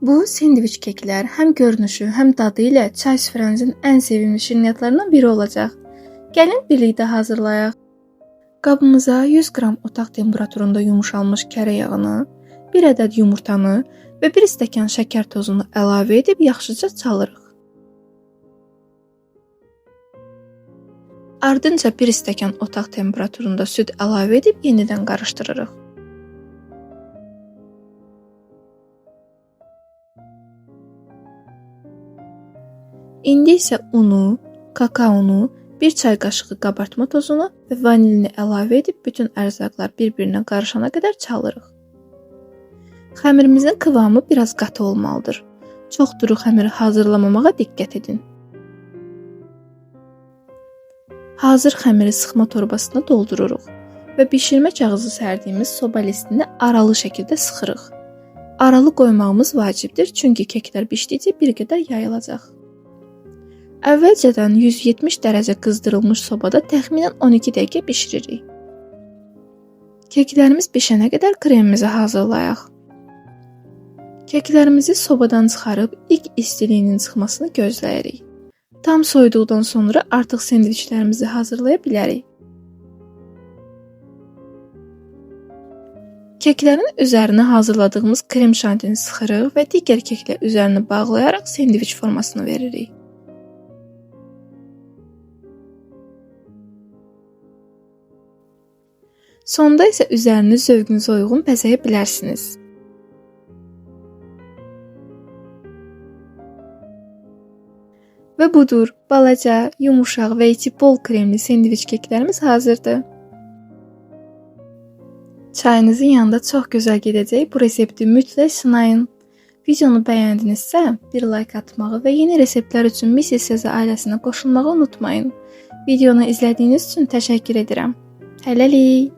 Bu sendviç keklər həm görünüşü, həm dadı ilə çay süfrənizin ən sevimli şirniyyatlarından biri olacaq. Gəlin birlikdə hazırlayaq. Qabımıza 100 qram otaq temperaturunda yumşalmış kərə yağını, 1 ədəd yumurtanı və 1 stəkan şəkər tozunu əlavə edib yaxşıca çalırıq. Ardınca 1 stəkan otaq temperaturunda süd əlavə edib yenidən qarışdırırıq. İndi isə unu, kakaonu, 1 çay qaşığı qabartma tozunu və vanilini əlavə edib bütün ərzaqlar bir-birinə qarışana qədər çalırıq. Xəmirimizin kıvamı biraz qatı olmalıdır. Çox duru xəmiri hazırlamamağa diqqət edin. Hazır xəmiri sıxma torbasına doldururuq və bişirmə kağızı sərdiyimiz soba listində aralı şəkildə sıxırıq. Aralı qoymağımız vacibdir, çünki keklər bişdikcə bir qədər yayılacaq. Əvvəlcədən 170 dərəcə qızdırılmış sobada təxminən 12 dəqiqə bişiririk. Keklərimiz bişənə qədər kremimizi hazırlayaq. Keklərimizi sobadan çıxarıb ilk istiliyinin çıxmasını gözləyirik. Tam soyuduqdan sonra artıq sendviçlərimizi hazırlaya bilərik. Keklərin üzərinə hazırladığımız krem şantini sıxırıq və digər keklə üzərini bağlayaraq sendviç formasını veririk. Sonda isə üzərini zövqünüzə uyğun bəzəyə bilərsiniz. Və budur, balaca, yumuşaq və içi bol kremli sendviç keklərimiz hazırdır. Çayınızın yanında çox gözəl gedəcək bu resepti mütləq sınayın. Videonu bəyəndinizsə, bir like atmağı və yeni reseptlər üçün Missis Seza ailəsinə qoşulmağı unutmayın. Videonu izlədiyiniz üçün təşəkkür edirəm. Hələlik!